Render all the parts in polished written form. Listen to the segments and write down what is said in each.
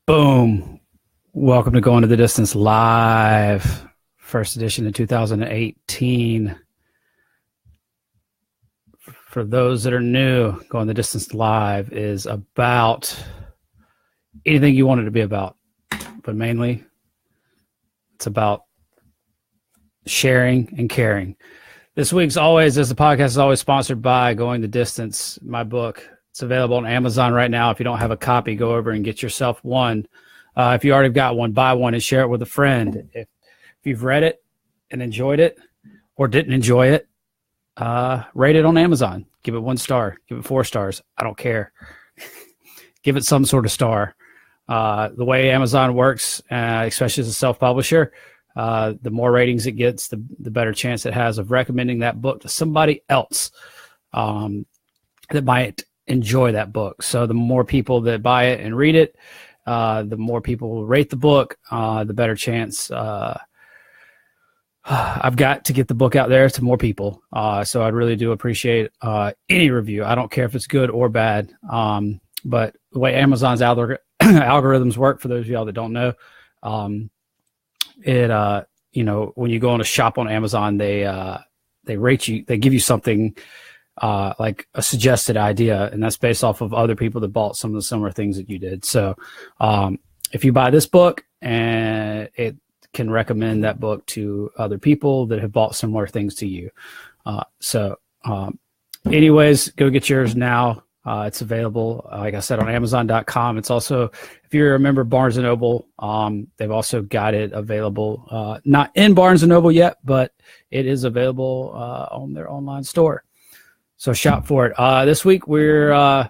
Boom. Welcome to Going to the Distance Live, first edition in 2018. For those that are new, Going the Distance Live is about anything you want it to be about, but mainly it's about sharing and caring. This week's as the podcast is always sponsored by Going the Distance, my book. It's available on Amazon right now. If you don't have a copy, go over and get yourself one. If you already got one, buy one and share it with a friend. If you've read it and enjoyed it or didn't enjoy it, rate it on Amazon. Give it 1 star. Give it 4 stars. I don't care. Give it some sort of star. The way Amazon works, especially as a self-publisher, the more ratings it gets, the better chance it has of recommending that book to somebody else that might enjoy that book. So the more people that buy it and read it, the more people will rate the book, the better chance I've got to get the book out there to more people. So I really do appreciate any review. I don't care if it's good or bad. But the way Amazon's algorithms work, for those of y'all that don't know, when you go on a shop on Amazon, they rate you, they give you something like a suggested idea, and that's based off of other people that bought some of the similar things that you did. So if you buy this book, and it can recommend that book to other people that have bought similar things to you. Anyways, go get yours now. It's available, like I said, on Amazon.com. It's also, if you're a member of Barnes & Noble, they've also got it available, not in Barnes & Noble yet, but it is available on their online store. So shop for it. This week, we're going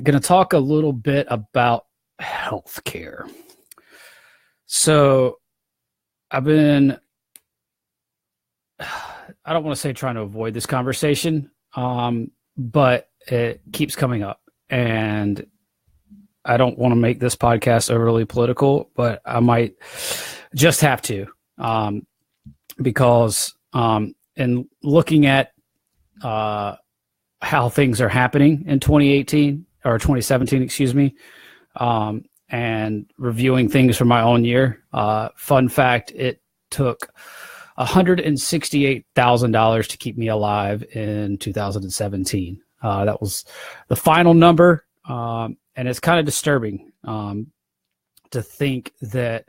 to talk a little bit about healthcare. So I don't want to say trying to avoid this conversation, but it keeps coming up. And I don't want to make this podcast overly political, but I might just have to, because in looking at how things are happening in 2018 or 2017, excuse me, and reviewing things from my own year. Fun fact, it took $168,000 to keep me alive in 2017. That was the final number. And it's kind of disturbing to think that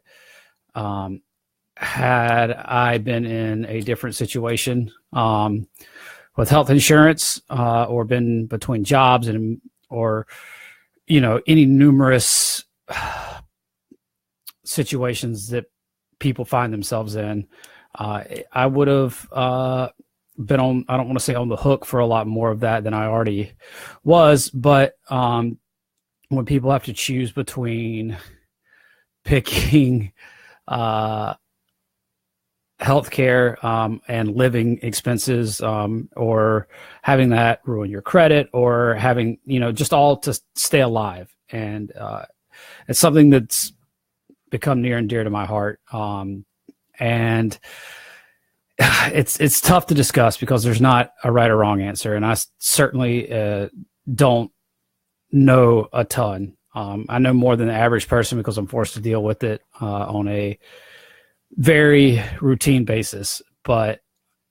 had I been in a different situation with health insurance, or been between jobs or any numerous situations that people find themselves in, I would have been on, I don't want to say on the hook for a lot more of that than I already was. But when people have to choose between picking healthcare and living expenses, or having that ruin your credit, or having, just all to stay alive. And it's something that's become near and dear to my heart. And it's tough to discuss because there's not a right or wrong answer. And I certainly don't know a ton. I know more than the average person because I'm forced to deal with it on a very routine basis, but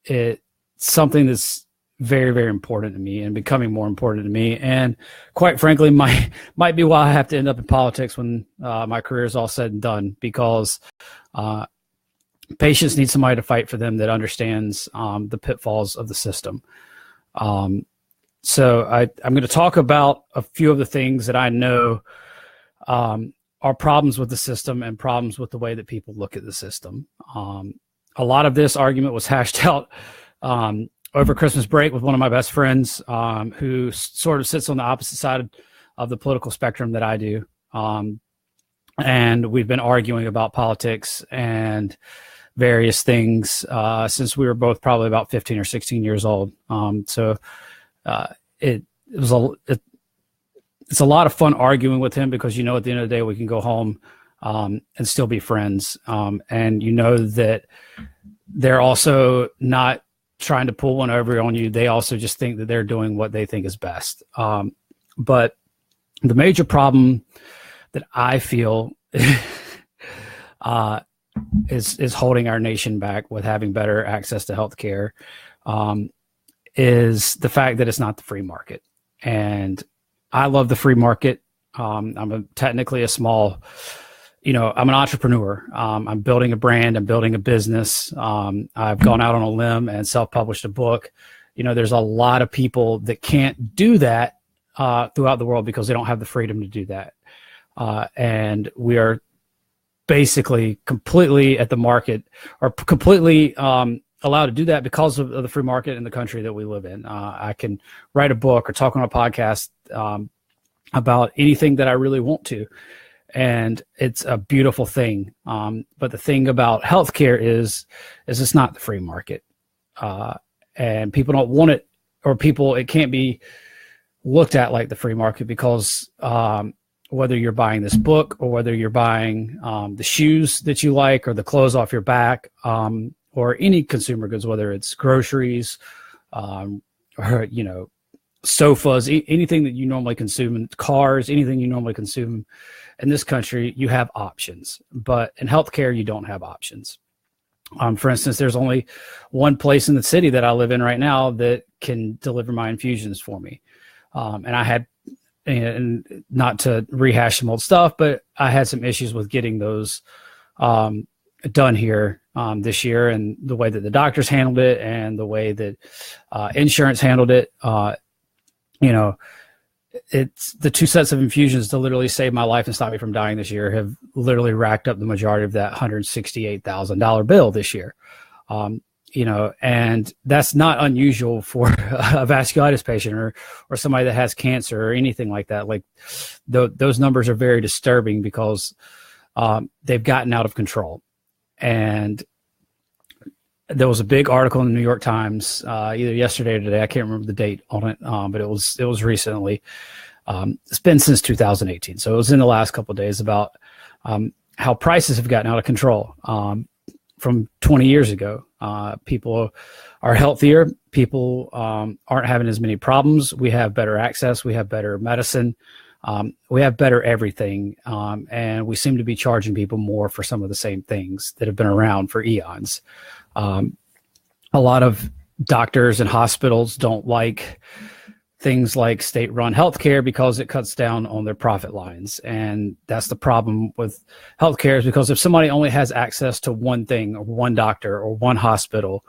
it's something that's very, very important to me and becoming more important to me. And quite frankly, might be why I have to end up in politics when my career is all said and done, because patients need somebody to fight for them that understands the pitfalls of the system. So I'm going to talk about a few of the things that I know are problems with the system and problems with the way that people look at the system. A lot of this argument was hashed out over Christmas break with one of my best friends, who sort of sits on the opposite side of the political spectrum that I do. And we've been arguing about politics and various things since we were both probably about 15 or 16 years old. It's a lot of fun arguing with him because, at the end of the day, we can go home and still be friends. And that they're also not trying to pull one over on you. They also just think that they're doing what they think is best. But the major problem that I feel is holding our nation back with having better access to healthcare, is the fact that it's not the free market. And I love the free market. I'm technically a small, I'm an entrepreneur. I'm building a brand. I'm building a business. I've gone out on a limb and self-published a book. There's a lot of people that can't do that throughout the world because they don't have the freedom to do that. And we are basically completely at the market, or completely allowed to do that because of the free market in the country that we live in. I can write a book or talk on a podcast about anything that I really want to. And it's a beautiful thing. But the thing about healthcare is it's not the free market. And people don't want it, or it can't be looked at like the free market because whether you're buying this book or whether you're buying the shoes that you like or the clothes off your back, or any consumer goods, whether it's groceries, or, sofas, anything that you normally consume, cars, anything you normally consume in this country, you have options. But in healthcare, you don't have options. For instance, there's only one place in the city that I live in right now that can deliver my infusions for me. And I had, and not to rehash some old stuff, but I had some issues with getting those done here this year, and the way that the doctors handled it and the way that insurance handled it. It's the 2 sets of infusions to literally save my life and stop me from dying this year have literally racked up the majority of that $168,000 bill this year. And that's not unusual for a vasculitis patient or somebody that has cancer or anything like that. Like those numbers are very disturbing because they've gotten out of control. And there was a big article in the New York Times either yesterday or today. I can't remember the date on it, but it was recently. It's been since 2018, so it was in the last couple of days, about how prices have gotten out of control from 20 years ago. People are healthier. People aren't having as many problems. We have better access. We have better medicine. We have better everything. And we seem to be charging people more for some of the same things that have been around for eons. A lot of doctors and hospitals don't like things like state-run healthcare because it cuts down on their profit lines. And that's the problem with healthcare, is because if somebody only has access to one thing or one doctor or one hospital,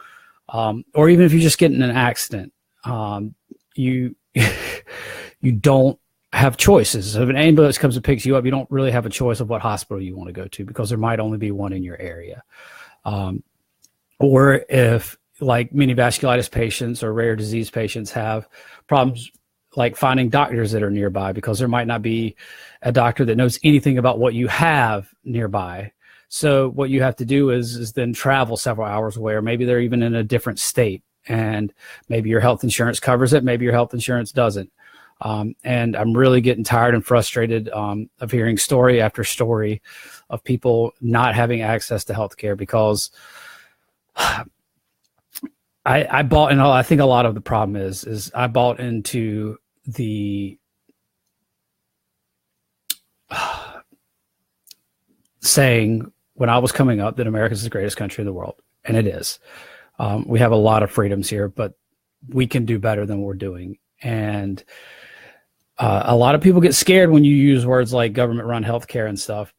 or even if you just get in an accident, you don't have choices. If an ambulance comes and picks you up, you don't really have a choice of what hospital you want to go to because there might only be one in your area. Or if, like, many vasculitis patients or rare disease patients have problems like finding doctors that are nearby, because there might not be a doctor that knows anything about what you have nearby. So what you have to do is then travel several hours away, or maybe they're even in a different state, and maybe your health insurance covers it, maybe your health insurance doesn't. And I'm really getting tired and frustrated of hearing story after story of people not having access to healthcare because I bought, and I think a lot of the problem is I bought into the saying when I was coming up that America is the greatest country in the world, and it is. We have a lot of freedoms here, but we can do better than we're doing. And a lot of people get scared when you use words like government-run healthcare and stuff.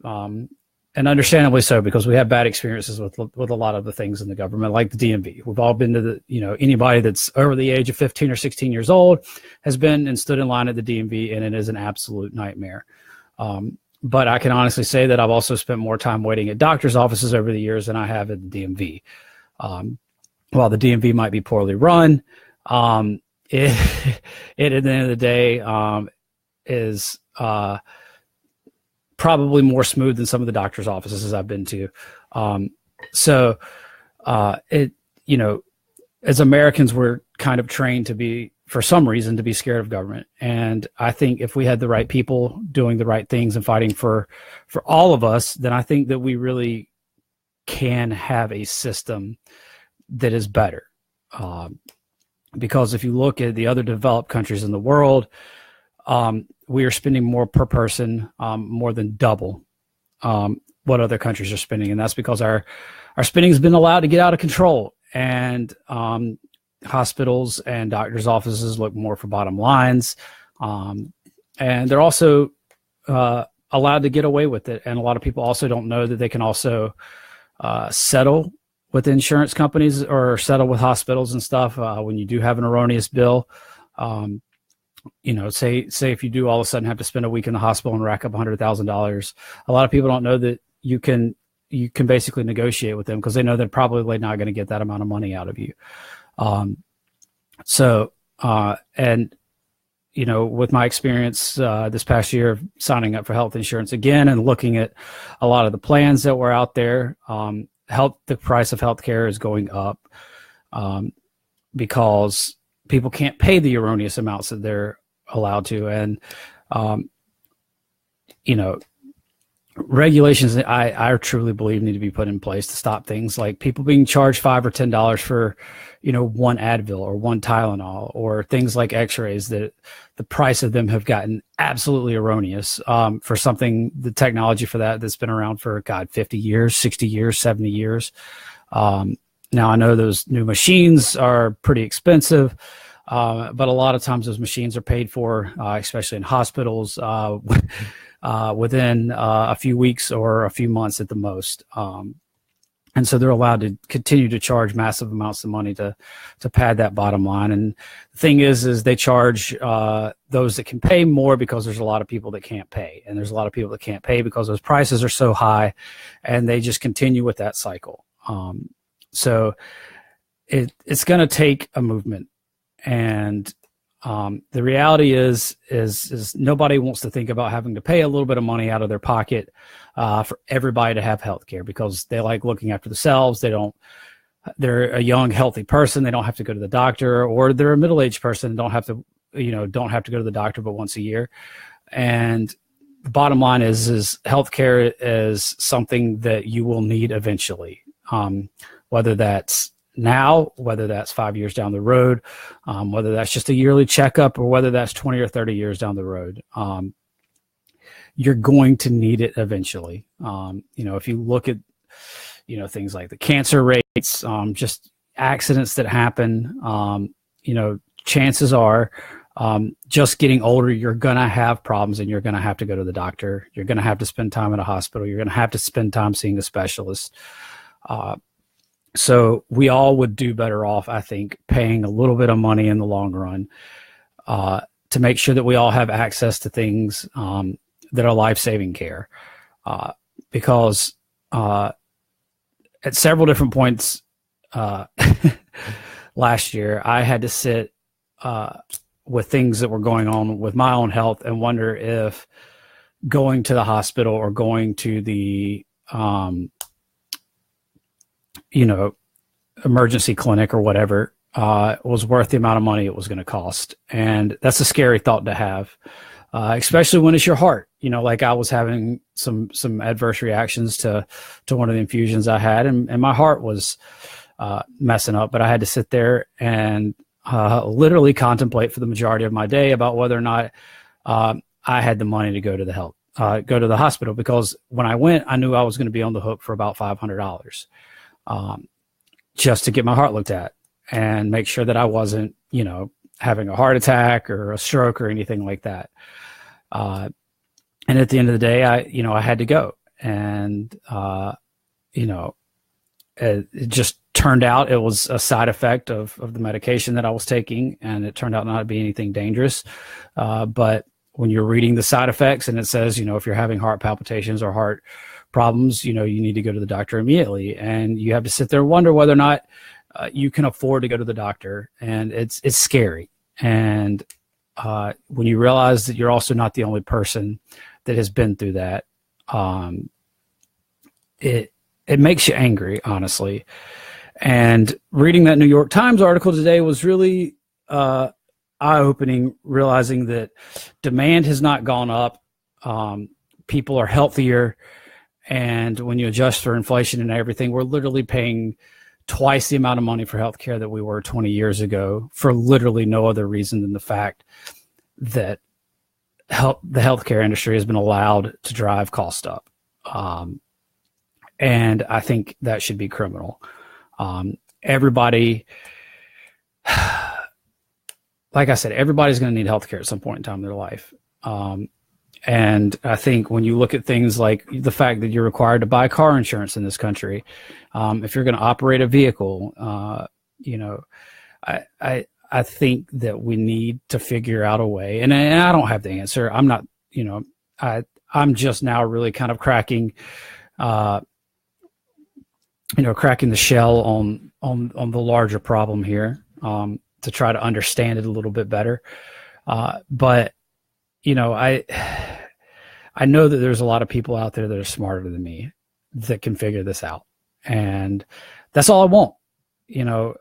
And understandably so, because we have bad experiences with a lot of the things in the government, like the DMV. We've all been to anybody that's over the age of 15 or 16 years old has been and stood in line at the DMV, and it is an absolute nightmare. But I can honestly say that I've also spent more time waiting at doctor's offices over the years than I have at the DMV. While the DMV might be poorly run, it at the end of the day is probably more smooth than some of the doctor's offices I've been to. As Americans, we're kind of trained to be, for some reason, to be scared of government. And I think if we had the right people doing the right things and fighting for all of us, then I think that we really can have a system that is better. Because if you look at the other developed countries in the world, we are spending more per person, more than double what other countries are spending. And that's because our spending has been allowed to get out of control. And hospitals and doctors' offices look more for bottom lines. And they're also allowed to get away with it. And a lot of people also don't know that they can also settle with insurance companies or settle with hospitals and stuff when you do have an erroneous bill. Say if you do all of a sudden have to spend a week in the hospital and rack up $100,000, a lot of people don't know that you can basically negotiate with them because they know they're probably not going to get that amount of money out of you. With my experience this past year of signing up for health insurance again and looking at a lot of the plans that were out there, the price of healthcare is going up because people can't pay the erroneous amounts that they're allowed to. And, regulations that I truly believe need to be put in place to stop things like people being charged $5 or $10 for, one Advil or one Tylenol, or things like x-rays that the price of them have gotten absolutely erroneous for something, the technology for that's been around for 50 years, 60 years, 70 years. Now I know those new machines are pretty expensive, but a lot of times those machines are paid for, especially in hospitals, within a few weeks or a few months at the most. And so they're allowed to continue to charge massive amounts of money to pad that bottom line. And the thing is they charge those that can pay more because there's a lot of people that can't pay. And there's a lot of people that can't pay because those prices are so high, and they just continue with that cycle. So it's going to take a movement. And the reality is nobody wants to think about having to pay a little bit of money out of their pocket for everybody to have health care, because they like looking after themselves. They're a young, healthy person. They don't have to go to the doctor, or they're a middle-aged person and don't have to go to the doctor but once a year. And the bottom line is healthcare is something that you will need eventually, whether that's now, whether that's 5 years down the road, whether that's just a yearly checkup, or whether that's 20 or 30 years down the road. You're going to need it eventually. If you look at, things like the cancer rates, just accidents that happen, chances are, just getting older, you're going to have problems, and you're going to have to go to the doctor. You're going to have to spend time in a hospital. You're going to have to spend time seeing a specialist. So we all would do better off, I think, paying a little bit of money in the long run to make sure that we all have access to things that are life-saving care. Because at several different points last year, I had to sit with things that were going on with my own health and wonder if going to the hospital or going to the emergency clinic or whatever was worth the amount of money it was going to cost. And that's a scary thought to have, especially when it's your heart. Like I was having some adverse reactions to one of the infusions I had, and my heart was messing up. But I had to sit there and literally contemplate for the majority of my day about whether or not I had the money to go to the hospital, because when I went, I knew I was going to be on the hook for about $500. Just to get my heart looked at and make sure that I wasn't, having a heart attack or a stroke or anything like that. And at the end of the day, I had to go. And, it just turned out it was a side effect of the medication that I was taking, and it turned out not to be anything dangerous. But when you're reading the side effects and it says, if you're having heart palpitations or heart problems, you need to go to the doctor immediately, and you have to sit there and wonder whether or not you can afford to go to the doctor. And it's scary. And when you realize that you're also not the only person that has been through that, it makes you angry, honestly. And reading that New York Times article today was really eye-opening, realizing that demand has not gone up. People are healthier. And when you adjust for inflation and everything, we're literally paying twice the amount of money for healthcare that we were 20 years ago, for literally no other reason than the fact that the healthcare industry has been allowed to drive cost up. And I think that should be criminal. Everybody, like I said, everybody's going to need healthcare at some point in time in their life. And I think when you look at things like the fact that you're required to buy car insurance in this country, if you're going to operate a vehicle, I think that we need to figure out a way. And I don't have the answer. I'm not, I'm just now really kind of cracking the shell on the larger problem here, to try to understand it a little bit better. But I know that there's a lot of people out there that are smarter than me that can figure this out. And that's all I want.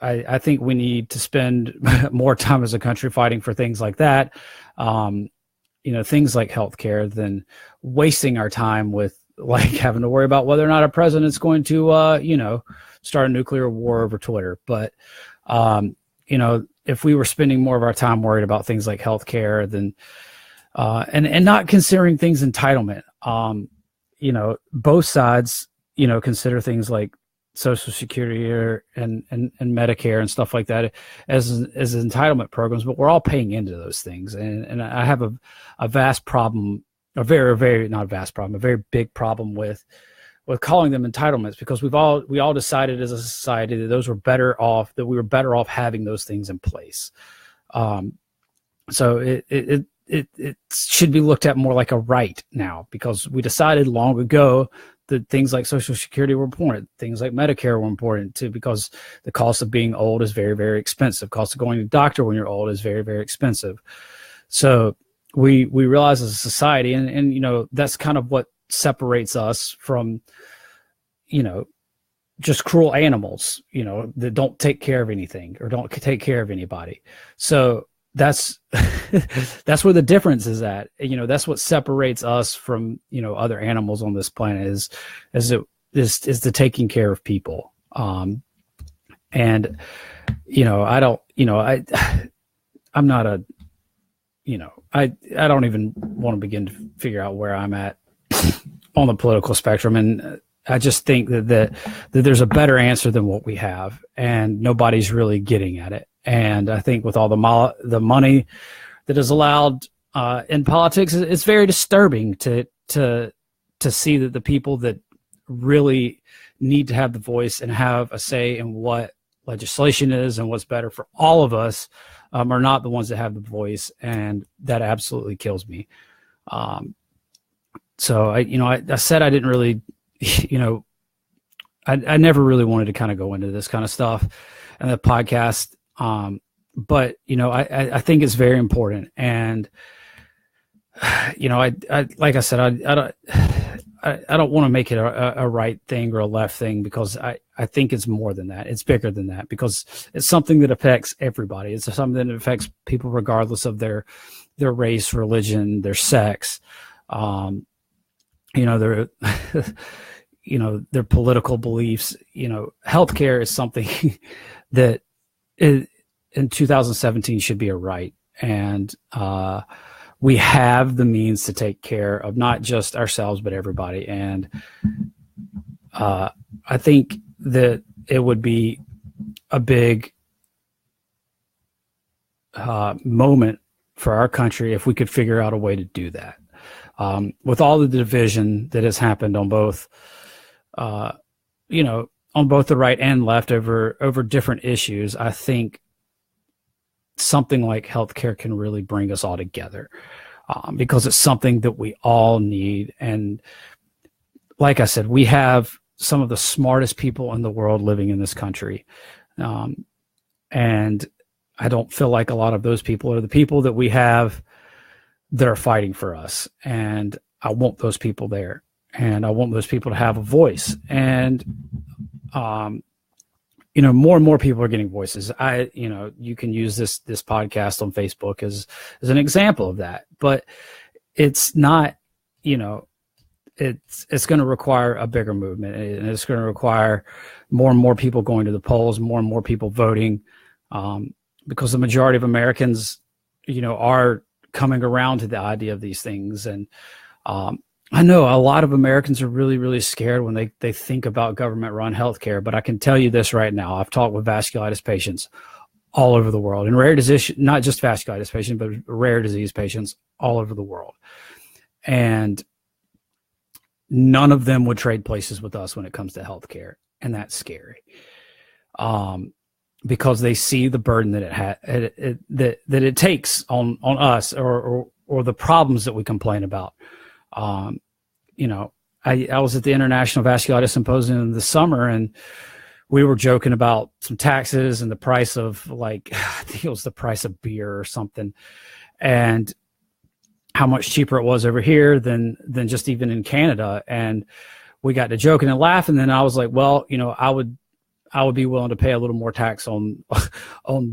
I think we need to spend more time as a country fighting for things like that. Things like healthcare, than wasting our time with like having to worry about whether or not a president's going to, start a nuclear war over Twitter. But, if we were spending more of our time worried about things like healthcare, then, and not considering things entitlement, both sides, consider things like Social Security and Medicare and stuff like that as entitlement programs, but we're all paying into those things. And I have a vast problem, a very, very, not a vast problem, a very big problem with calling them entitlements, because we all decided as a society that we were better off having those things in place. So it should be looked at more like a right now, because we decided long ago that things like Social Security were important, things like Medicare were important too, because the cost of being old is very, very expensive. Cost of going to the doctor when you're old is very, very expensive. So we realize as a society, and that's kind of what separates us from, just cruel animals, that don't take care of anything or don't take care of anybody. So that's where the difference is at. That's what separates us from, other animals on this planet is the taking care of people. I'm not I don't even want to begin to figure out where I'm at on the political spectrum. And I just think that there's a better answer than what we have, and nobody's really getting at it. And I think with all the money that is allowed in politics, it's very disturbing to see that the people that really need to have the voice and have a say in what legislation is and what's better for all of us are not the ones that have the voice, and that absolutely kills me. So I said I didn't really, I never really wanted to kind of go into this kind of stuff in the podcast. But I think it's very important. And, I like I said, I don't want to make it a right thing or a left thing, because I think it's more than that. It's bigger than that, because it's something that affects everybody. It's something that affects people regardless of their race, religion, their sex, their their political beliefs. Healthcare is something that in 2017 should be a right. And we have the means to take care of not just ourselves, but everybody. And I think that it would be a big moment for our country if we could figure out a way to do that. With all the division that has happened on both, on both the right and left over different issues, I think something like healthcare can really bring us all together, because it's something that we all need. And like I said, we have some of the smartest people in the world living in this country. And I don't feel like a lot of those people are the people that we have that are fighting for us. And I want those people there, and I want those people to have a voice. And, more and more people are getting voices. You can use this podcast on Facebook as an example of that, but it's not, it's going to require a bigger movement, and it's going to require more and more people going to the polls, more and more people voting, because the majority of Americans, are coming around to the idea of these things. And I know a lot of Americans are really, really scared when they think about government-run healthcare, but I can tell you this right now. I've talked with vasculitis patients all over the world, and rare disease, not just vasculitis patients, but rare disease patients all over the world. And none of them would trade places with us when it comes to healthcare, and that's scary. Because they see the burden that it takes on us, or the problems that we complain about. You know, I was at the International Vasculitis Symposium this summer, and we were joking about some taxes and the price of, like, I think it was the price of beer or something, and how much cheaper it was over here than just even in Canada. And we got to joking and laughing. And then I was like, well, you know, I would be willing to pay a little more tax on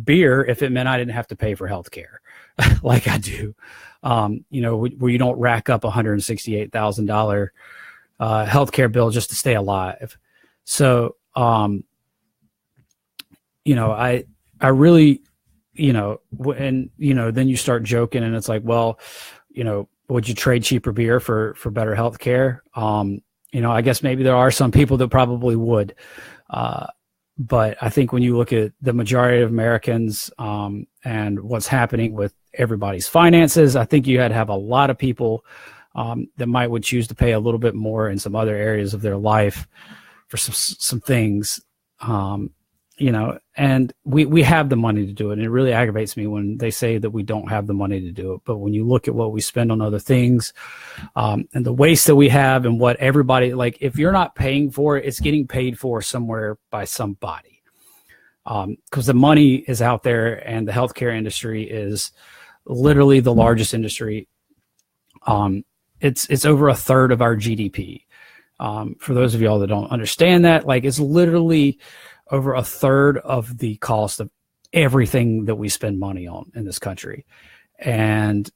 beer if it meant I didn't have to pay for healthcare like I do. You know, where you don't rack up $168,000 healthcare bill just to stay alive. So, you know, I really, you know, and, you know, then you start joking and it's like, well, you know, would you trade cheaper beer for better healthcare? You know, I guess maybe there are some people that probably would. But I think when you look at the majority of Americans and what's happening with everybody's finances, I think you had to have a lot of people that would choose to pay a little bit more in some other areas of their life for some things, you know, and we have the money to do it. And it really aggravates me when they say that we don't have the money to do it. But when you look at what we spend on other things and the waste that we have and what everybody, like, if you're not paying for it, it's getting paid for somewhere by somebody. Because the money is out there, and the healthcare industry is literally the largest industry. It's over a third of our GDP. For those of y'all that don't understand that, like, it's literally over a third of the cost of everything that we spend money on in this country. And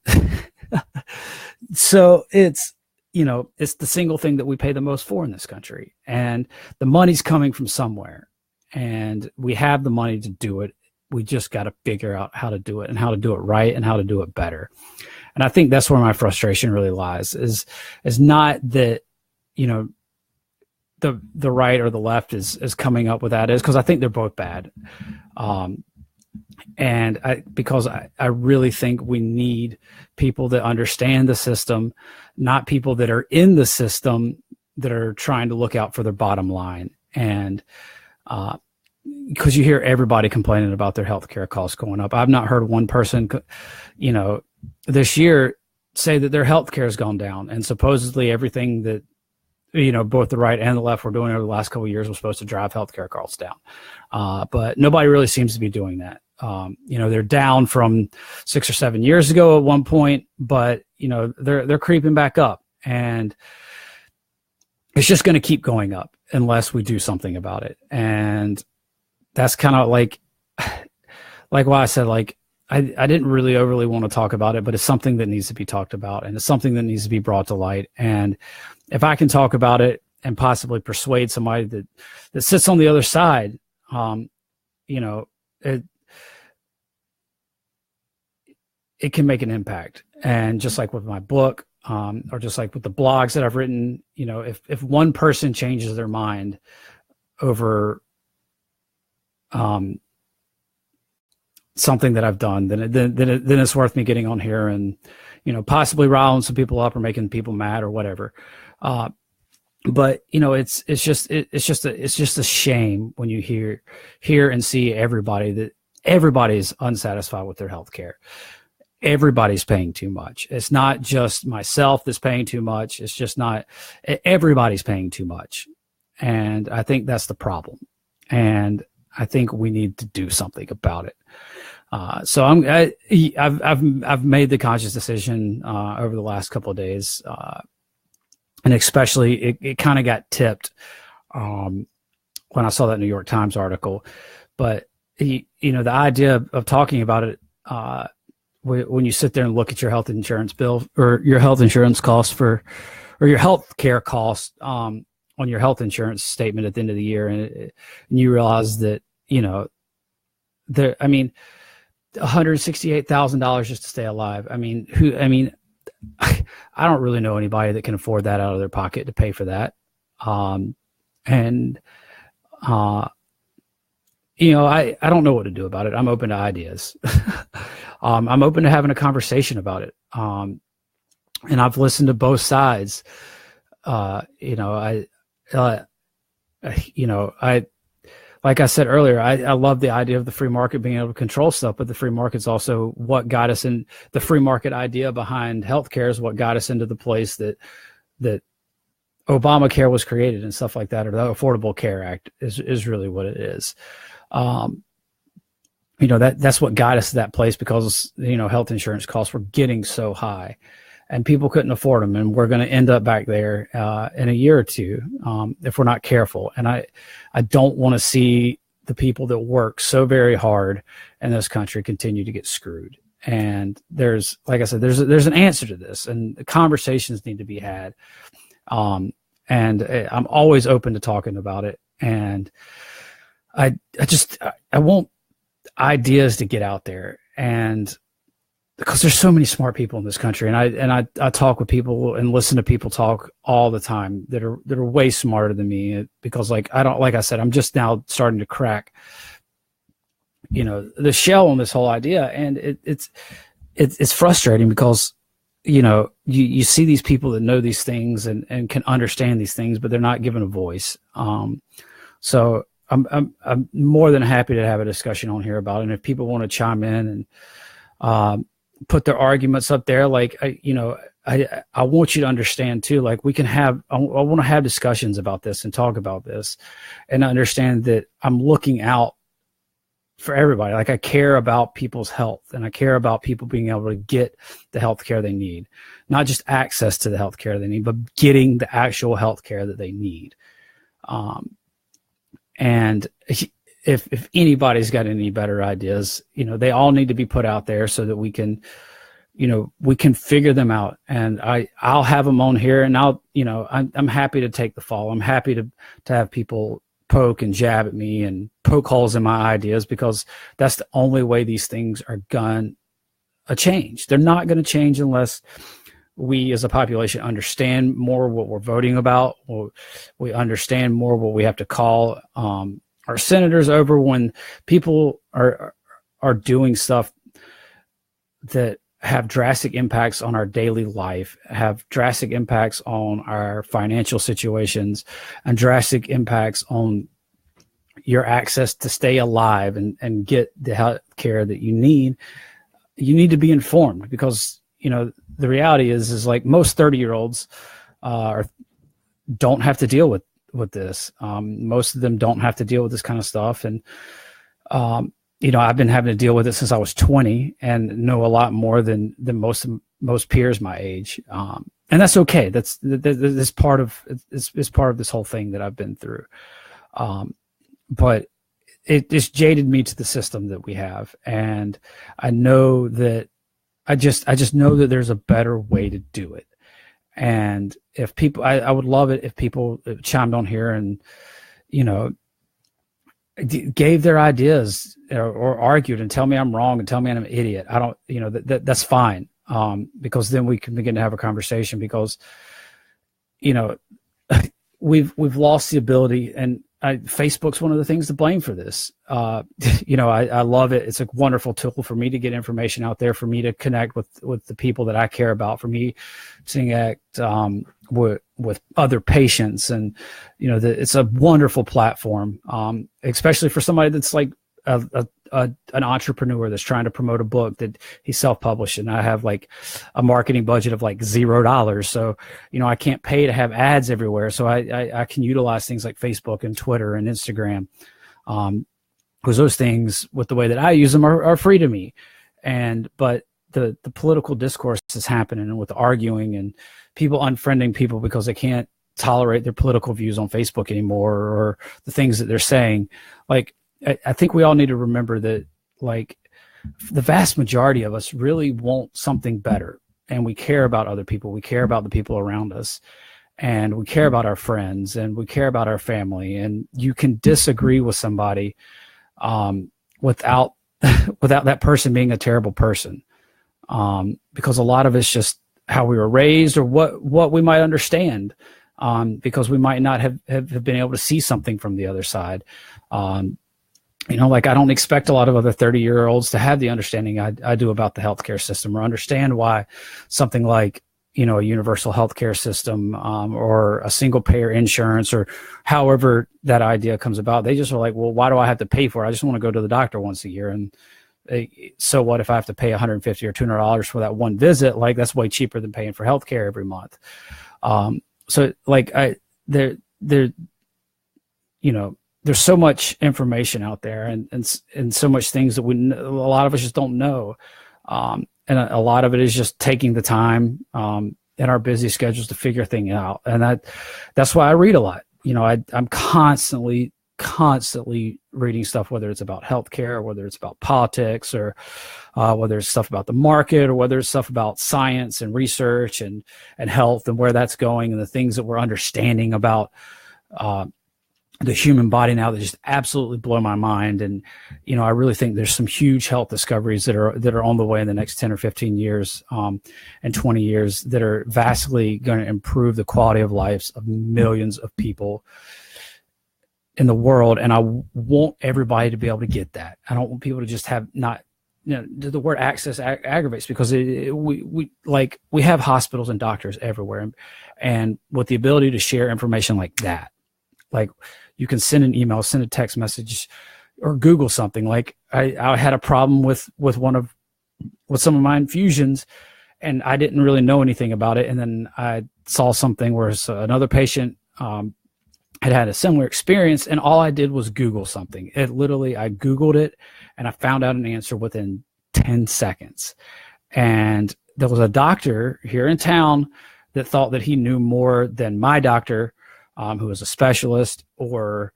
so it's, you know, it's the single thing that we pay the most for in this country. And the money's coming from somewhere, and we have the money to do it. We just got to figure out how to do it, and how to do it right, and how to do it better. And I think that's where my frustration really lies, is not that, you know, the right or the left is coming up with that, is because I think they're both bad. And because I really think we need people that understand the system, not people that are in the system that are trying to look out for their bottom line. And because you hear everybody complaining about their healthcare costs going up. I've not heard one person, you know, this year say that their healthcare has gone down, and supposedly everything that, you know, both the right and the left were doing over the last couple of years was supposed to drive healthcare costs down. But nobody really seems to be doing that. You know, they're down from 6 or 7 years ago at one point, but, you know, they're creeping back up, and it's just going to keep going up unless we do something about it. And that's kind of like why I said, like, I didn't really overly want to talk about it, but it's something that needs to be talked about, and it's something that needs to be brought to light. And if I can talk about it and possibly persuade somebody that sits on the other side, you know, it can make an impact. And just like with my book, or just like with the blogs that I've written, you know, if one person changes their mind over something that I've done, then it's worth me getting on here and, you know, possibly riling some people up or making people mad or whatever. But, you know, it's just a shame when you hear and see that everybody's unsatisfied with their health care. Everybody's paying too much. It's not just myself that's paying too much. It's just not, everybody's paying too much. And I think that's the problem. And I think we need to do something about it. So I've made the conscious decision over the last couple of days, and especially it kind of got tipped when I saw that New York Times article. But you know, the idea of talking about it, when you sit there and look at your health insurance bill or your health insurance costs or your health care costs on your health insurance statement at the end of the year, and you realize that, you know, there's $168,000 just to stay alive. I mean, I don't really know anybody that can afford that out of their pocket to pay for that. I don't know what to do about it. I'm open to ideas. I'm open to having a conversation about it. And I've listened to both sides. Like I said earlier, I love the idea of the free market being able to control stuff, but the free market's also what got us in. The free market idea behind healthcare is what got us into the place that Obamacare was created and stuff like that, or the Affordable Care Act is really what it is. That's what got us to that place, because health insurance costs were getting so high, and people couldn't afford them, and we're going to end up back there in a year or two if we're not careful. And I don't want to see the people that work so very hard in this country continue to get screwed. And there's, like I said, there's an answer to this, and conversations need to be had. And I'm always open to talking about it. And I want ideas to get out there, and because there's so many smart people in this country, and I talk with people and listen to people talk all the time that are way smarter than me, because like I said, I'm just now starting to crack, the shell on this whole idea. And it's frustrating because, you see these people that know these things and can understand these things, but they're not given a voice. So I'm more than happy to have a discussion on here about it. And if people want to chime in and put their arguments up there, like I want you to understand too, like I want to have discussions about this and talk about this, and understand that I'm looking out for everybody. Like, I care about people's health, and I care about people being able to get the health care they need, not just access to the health care they need, but getting the actual health care that they need. And if anybody's got any better ideas, they all need to be put out there so that we can figure them out. And I'll have them on here, and I'm happy to take the fall. I'm happy to have people poke and jab at me and poke holes in my ideas, because that's the only way these things are going to change. They're not going to change unless we as a population understand more what we're voting about, or we understand more what we have to call our senators over when people are doing stuff that have drastic impacts on our daily life, have drastic impacts on our financial situations, and drastic impacts on your access to stay alive and get the health care that you need. You need to be informed, because the reality is like most 30-year-olds don't have to deal with this. Most of them don't have to deal with this kind of stuff. And, I've been having to deal with it since I was 20, and know a lot more than most peers my age. And that's okay. That's part of this whole thing that I've been through. But it just jaded me to the system that we have. And I know that I just know that there's a better way to do it. And if people, I would love it if people chimed on here and, gave their ideas or argued and tell me I'm wrong and tell me I'm an idiot. I don't, that's fine. Because then we can begin to have a conversation, because, we've lost the ability, and Facebook's one of the things to blame for this. I love it. It's a wonderful tool for me to get information out there, for me to connect with the people that I care about, for me to connect with other patients. And, it's a wonderful platform, especially for somebody that's like an entrepreneur that's trying to promote a book that he self-published. And I have like a marketing budget of like $0. So, I can't pay to have ads everywhere. So I can utilize things like Facebook and Twitter and Instagram. Because those things, with the way that I use them, are free to me. But the political discourse is happening, and with the arguing and people unfriending people because they can't tolerate their political views on Facebook anymore, or the things that they're saying. Like, I think we all need to remember that, like, the vast majority of us really want something better, and we care about other people. We care about the people around us, and we care about our friends, and we care about our family. And you can disagree with somebody without without that person being a terrible person. Because a lot of it's just how we were raised or what we might understand, because we might not have been able to see something from the other side. Like I don't expect a lot of other 30-year-olds to have the understanding I do about the healthcare system, or understand why something like, a universal healthcare system, or a single payer insurance, or however that idea comes about. They just are like, well, why do I have to pay for it? I just want to go to the doctor once a year. And so what if I have to pay $150 or $200 for that one visit? Like, that's way cheaper than paying for healthcare every month. So like there's so much information out there, and so much things that a lot of us just don't know. And a lot of it is just taking the time in our busy schedules to figure things out. And that's why I read a lot. I'm constantly reading stuff, whether it's about healthcare, or whether it's about politics, or whether it's stuff about the market, or whether it's stuff about science and research and health and where that's going, and the things that we're understanding about the human body now that just absolutely blow my mind. And, I really think there's some huge health discoveries that are on the way in the next 10 or 15 years, and 20 years, that are vastly going to improve the quality of lives of millions of people in the world. And I want everybody to be able to get that. I don't want people to just have not, the word access aggravates, because we have hospitals and doctors everywhere. And with the ability to share information like that, like you can send an email, send a text message, or Google something. Like I had a problem with some of my infusions, and I didn't really know anything about it. And then I saw something where another patient, had a similar experience, and all I did was Google something. I Googled it, and I found out an answer within 10 seconds. And there was a doctor here in town that thought that he knew more than my doctor, who was a specialist, or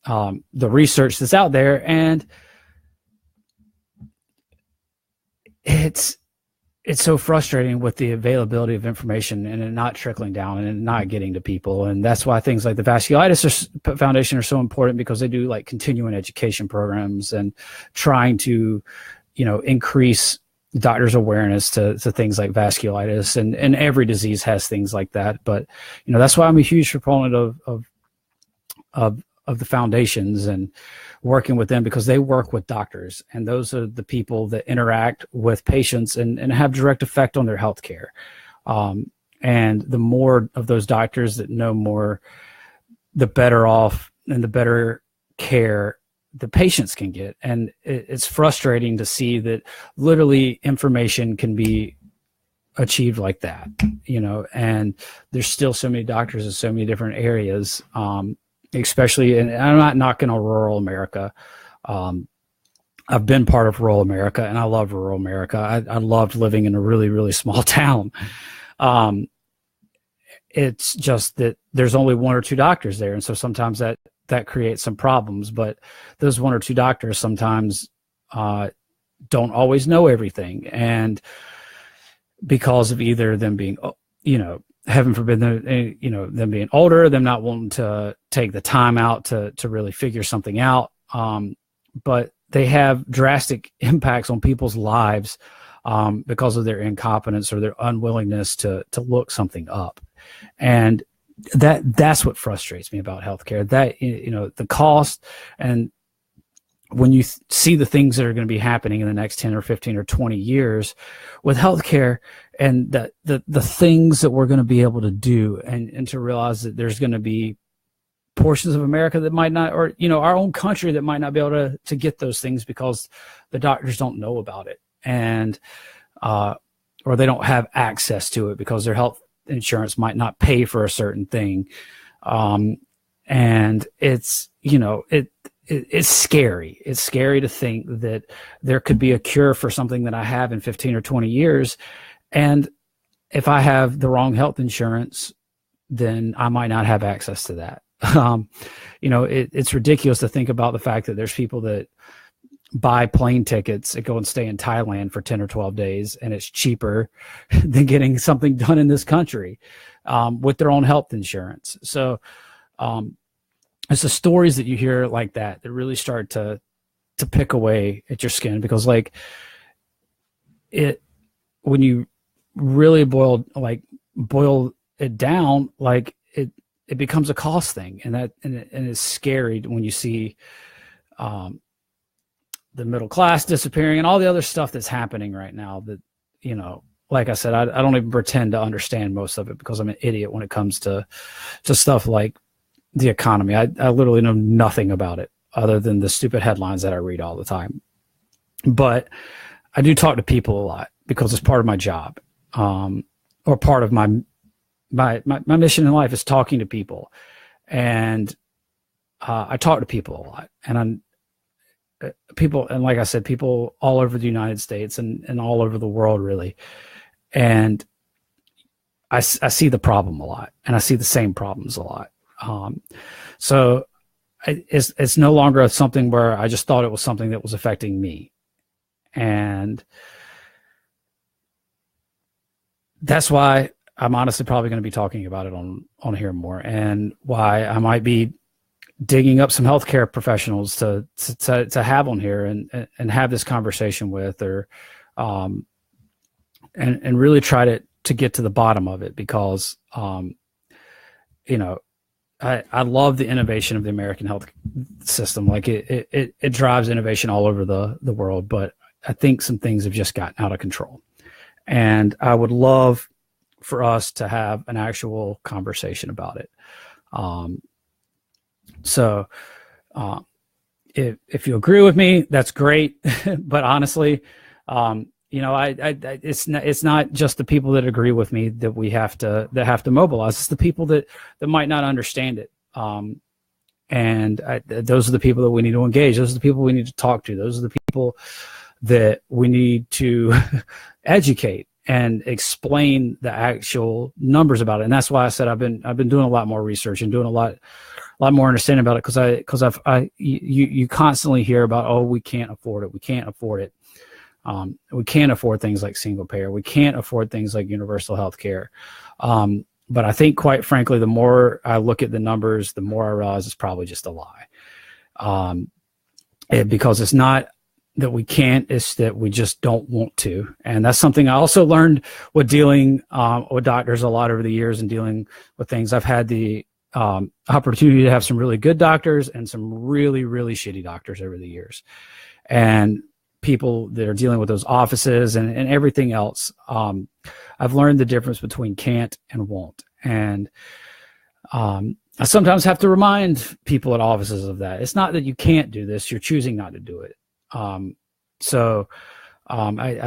the research that's out there. And it's so frustrating with the availability of information and it not trickling down and it not getting to people. And that's why things like the Vasculitis Foundation are so important, because they do like continuing education programs and trying to, increase doctors' awareness to things like vasculitis, and every disease has things like that. But, that's why I'm a huge proponent of the foundations and working with them, because they work with doctors, and those are the people that interact with patients and have direct effect on their health care. And the more of those doctors that know more, the better off and the better care the patients can get. And it's frustrating to see that literally information can be achieved like that, and there's still so many doctors in so many different areas, especially, and I'm not knocking on rural America. I've been part of rural America, and I love rural America. I loved living in a really, really small town. It's just that there's only one or two doctors there, and so sometimes that creates some problems. But those one or two doctors sometimes don't always know everything, and because of either them being, heaven forbid, them being older, them not wanting to take the time out to really figure something out. But they have drastic impacts on people's lives because of their incompetence or their unwillingness to look something up. And that's what frustrates me about healthcare, that, the cost, and when you see the things that are going to be happening in the next 10 or 15 or 20 years with healthcare, and the things that we're going to be able to do, and to realize that there's going to be portions of America that might not, or, our own country that might not be able to get those things because the doctors don't know about it, and, or they don't have access to it because their health insurance might not pay for a certain thing. And it's, it's scary. It's scary to think that there could be a cure for something that I have in 15 or 20 years. And if I have the wrong health insurance, then I might not have access to that. It's ridiculous to think about the fact that there's people that buy plane tickets and go and stay in Thailand for 10 or 12 days, and it's cheaper than getting something done in this country with their own health insurance. So it's the stories that you hear like that really start to to pick away at your skin, because like when you really boil it down, like it becomes a cost thing, and it's scary when you see the middle class disappearing and all the other stuff that's happening right now that, like I said, I don't even pretend to understand most of it because I'm an idiot when it comes to stuff like the economy. I literally know nothing about it other than the stupid headlines that I read all the time. But I do talk to people a lot because it's part of my job, or part of my mission in life is talking to people. And I talk to people a lot, and like I said, people all over the United States and all over the world, really. And I see the problem a lot, and I see the same problems a lot. So it's no longer something where I just thought it was something that was affecting me. And that's why I'm honestly probably going to be talking about it on here more, and why I might be digging up some healthcare professionals to have on here and have this conversation with, or and really try to get to the bottom of it, because I love the innovation of the American health system. Like it drives innovation all over the world, but I think some things have just gotten out of control, and I would love for us to have an actual conversation about it. So if you agree with me, that's great. But honestly, it's not just the people that agree with me that have to mobilize. It's the people that might not understand it. And those are the people that we need to engage. Those are the people we need to talk to. Those are the people that we need to educate and explain the actual numbers about it. And that's why I said I've been doing a lot more research and doing a lot more understanding about it, because you constantly hear about, oh, we can't afford it. We can't afford it. We can't afford things like single payer. We can't afford things like universal health care. But I think, quite frankly, the more I look at the numbers, the more I realize it's probably just a lie. Because it's not that we can't, it's that we just don't want to. And that's something I also learned with dealing with doctors a lot over the years, and dealing with things. I've had the opportunity to have some really good doctors and some really, really shitty doctors over the years. And people that are dealing with those offices and everything else, I've learned the difference between can't and won't. And I sometimes have to remind people at offices of that. It's not that you can't do this, you're choosing not to do it. I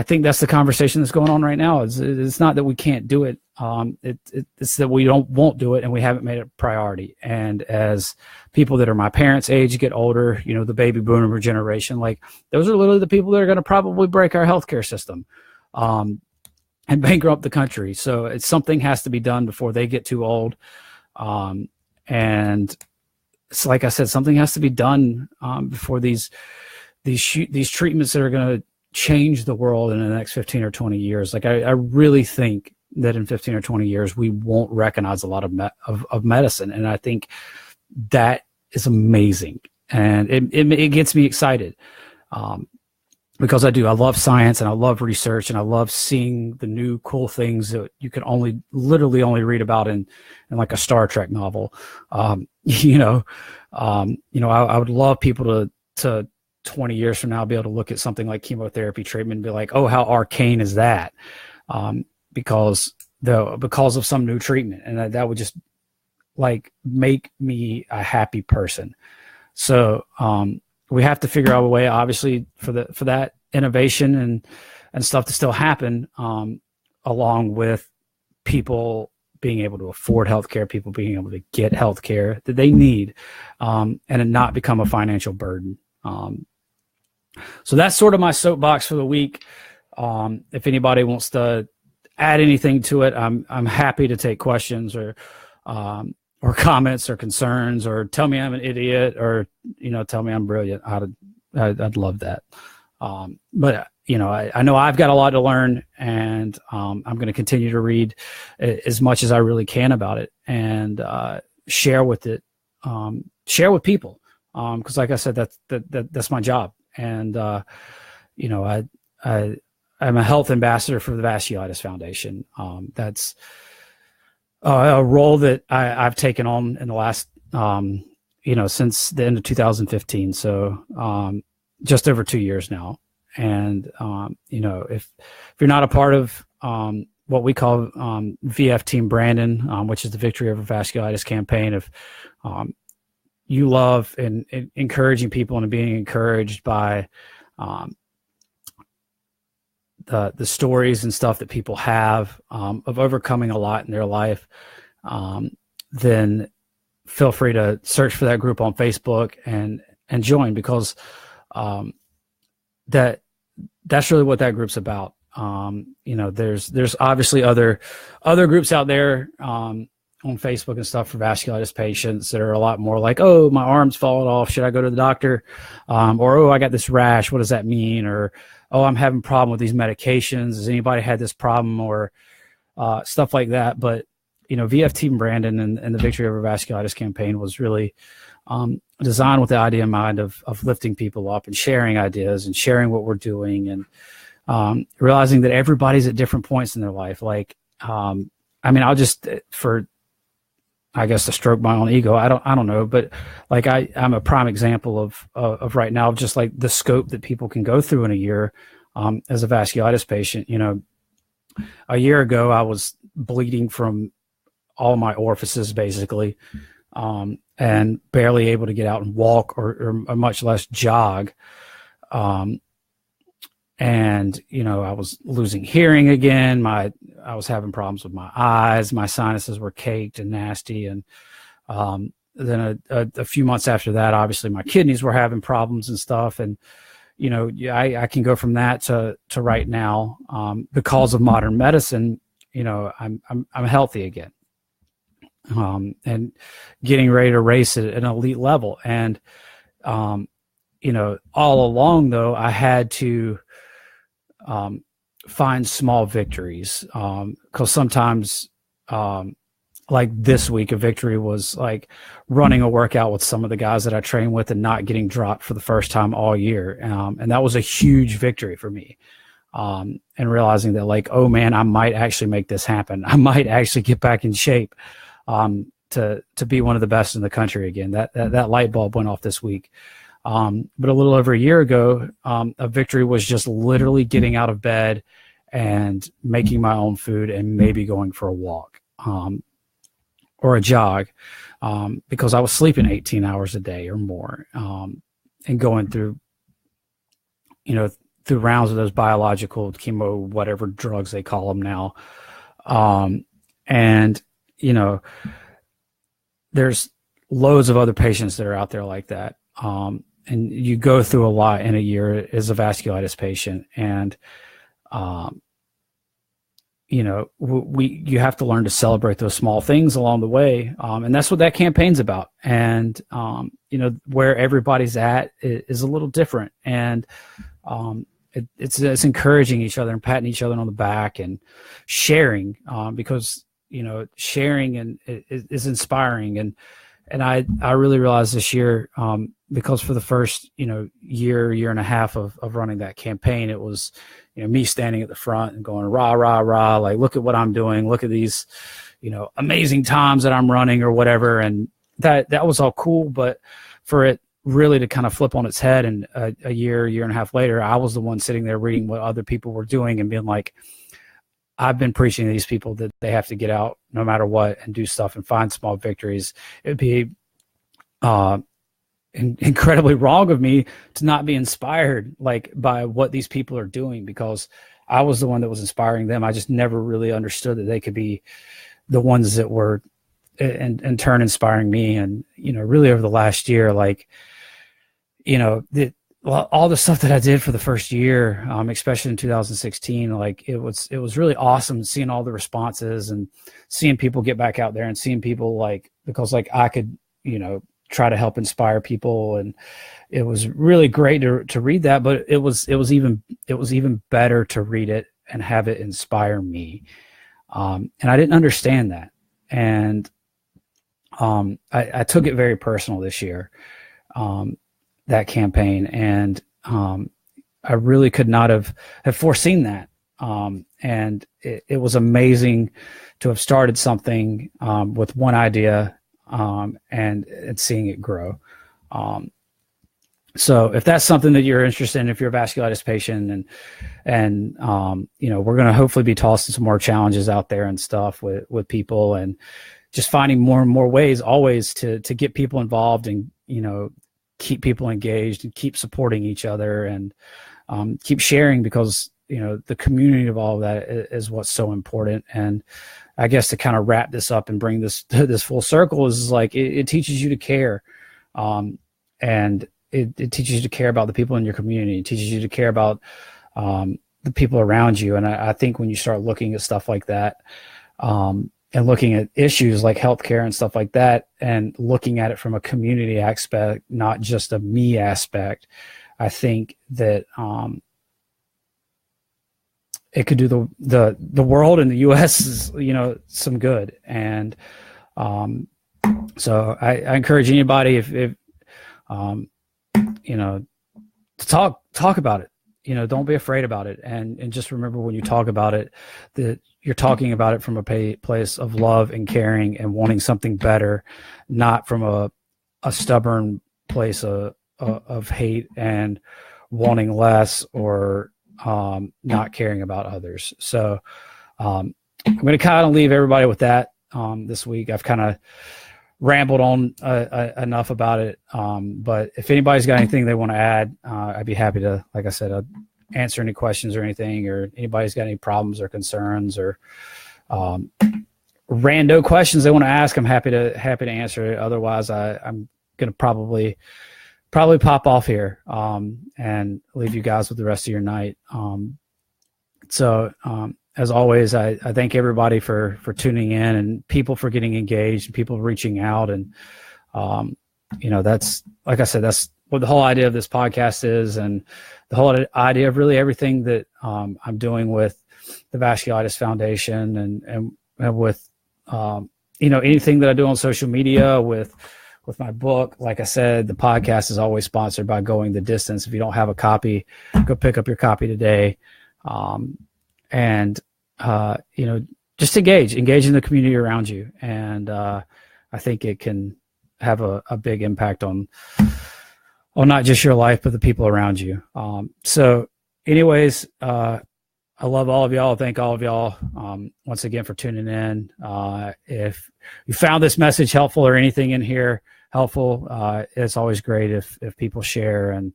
think that's the conversation that's going on right now. It's not that we can't do it. It's that we won't do it, and we haven't made it a priority. And as people that are my parents' age get older, the baby boomer generation, like those are literally the people that are going to probably break our healthcare system, and bankrupt the country. So something has to be done before they get too old. And it's like I said, something has to be done before these treatments that are going to change the world in the next 15 or 20 years. Like I really think that in 15 or 20 years, we won't recognize a lot of medicine. And I think that is amazing. And it gets me excited. Because I love science, and I love research, and I love seeing the new cool things that you can literally only read about in like a Star Trek novel. I would love people to 20 years from now be able to look at something like chemotherapy treatment and be like, oh, how arcane is that? Because of some new treatment, and that would just like make me a happy person. So we have to figure out a way, obviously, for that innovation and stuff to still happen, along with people being able to afford healthcare, people being able to get healthcare that they need, and it not become a financial burden. So that's sort of my soapbox for the week. If anybody wants to add anything to it, I'm happy to take questions or comments or concerns, or tell me I'm an idiot, or tell me I'm brilliant. I'd love that. But I know I've got a lot to learn, and I'm going to continue to read as much as I really can about it, and share with people. Because like I said, that's my job. And, I'm a health ambassador for the Vasculitis Foundation. That's a role that I've taken on in the last, since the end of 2015. So just over 2 years now. And, if you're not a part of what we call VF Team Brandon, which is the Victory Over Vasculitis campaign, if you love and encouraging people and being encouraged by the stories and stuff that people have of overcoming a lot in their life, then feel free to search for that group on Facebook and join, because that's really what that group's about. There's obviously other groups out there on Facebook and stuff for vasculitis patients that are a lot more like, oh, my arm's falling off, should I go to the doctor? Or, oh, I got this rash, what does that mean? Or, oh, I'm having a problem with these medications, has anybody had this problem? Or stuff like that. But VF Team Brandon and the Victory Over Vasculitis campaign was really designed with the idea in mind of lifting people up and sharing ideas and sharing what we're doing, and realizing that everybody's at different points in their life. Like, I'll just, I guess, to stroke my own ego, I don't know, but like I'm a prime example of right now, of just like the scope that people can go through in a year as a vasculitis patient. A year ago I was bleeding from all my orifices basically, and barely able to get out and walk or much less jog. And, I was losing hearing again. I was having problems with my eyes. My sinuses were caked and nasty. And then a few months after that, obviously my kidneys were having problems and stuff. And, I can go from that to right now, because of modern medicine, I'm healthy again, and getting ready to race at an elite level. And, all along though, I had to find small victories, because sometimes like this week, a victory was like running a workout with some of the guys that I train with and not getting dropped for the first time all year, and that was a huge victory for me, and realizing that, like, oh man, I might actually make this happen. I might actually get back in shape to be one of the best in the country again. That light bulb went off this week. But a little over a year ago, a victory was just literally getting out of bed and making my own food and maybe going for a walk, or a jog, because I was sleeping 18 hours a day or more, and going through, through rounds of those biological chemo, whatever drugs they call them now. And, there's loads of other patients that are out there like that. And you go through a lot in a year as a vasculitis patient. And, you have to learn to celebrate those small things along the way. And that's what that campaign's about. And, where everybody's at is a little different. And, it's encouraging each other and patting each other on the back and sharing, because, sharing and is inspiring. And I really realized this year, because for the first, year and a half of running that campaign, it was, me standing at the front and going, rah, rah, rah, like, look at what I'm doing. Look at these, amazing times that I'm running or whatever. And that was all cool. But for it really to kind of flip on its head, and a year and a half later, I was the one sitting there reading what other people were doing and being like, I've been preaching to these people that they have to get out no matter what and do stuff and find small victories. It'd be incredibly wrong of me to not be inspired by what these people are doing, because I was the one that was inspiring them. I just never really understood that they could be the ones that were in turn inspiring me. And, really over the last year, all the stuff that I did for the first year, especially in 2016, it was really awesome seeing all the responses and seeing people get back out there and seeing people because I could, try to help inspire people. And it was really great to read that, but it was even better to read it and have it inspire me. And I didn't understand that. And I took it very personal this year, that campaign. And, I really could not have foreseen that. And it was amazing to have started something with one idea and seeing it grow. So if that's something that you're interested in, if you're a vasculitis patient, and we're going to hopefully be tossing some more challenges out there and stuff with people, and just finding more and more ways always to get people involved and, keep people engaged and keep supporting each other and keep sharing, because, the community of all of that is what's so important. And I guess to kind of wrap this up and bring this full circle is like, it teaches you to care. And it teaches you to care about the people in your community. It teaches you to care about the people around you. And I think when you start looking at stuff like that, and looking at issues like healthcare and stuff like that, and looking at it from a community aspect, not just a me aspect, I think that it could do the world and the U.S. some good. And so I encourage anybody if to talk about it. Don't be afraid about it, and just remember when you talk about it that you're talking about it from a place of love and caring and wanting something better, not from a stubborn place of hate and wanting less or not caring about others. So I'm going to kind of leave everybody with that this week. I've kind of rambled on enough about it. But if anybody's got anything they want to add, I'd be happy to, like I said, answer any questions or anything, or anybody's got any problems or concerns or rando questions they want to ask. I'm happy to answer it. Otherwise, I'm going to probably pop off here and leave you guys with the rest of your night. As always, I thank everybody for tuning in, and people for getting engaged, and people reaching out. And, that's, like I said, that's what the whole idea of this podcast is, and the whole idea of really everything that I'm doing with the Vasculitis Foundation and with, anything that I do on social media with my book. Like I said, the podcast is always sponsored by Going the Distance. If you don't have a copy, go pick up your copy today. Just engage in the community around you. And I think it can have a big impact on not just your life, but the people around you. So anyways, I love all of y'all. Thank all of y'all once again for tuning in. If you found this message helpful or anything in here helpful, it's always great if people share and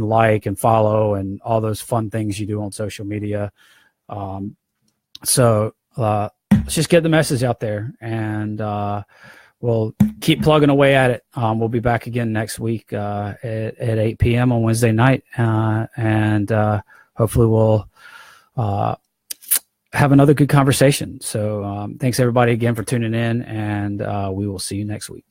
like and follow and all those fun things you do on social media. So let's just get the message out there, and we'll keep plugging away at it. We'll be back again next week at 8 p.m. on Wednesday night, and hopefully we'll have another good conversation. So thanks everybody again for tuning in, and we will see you next week.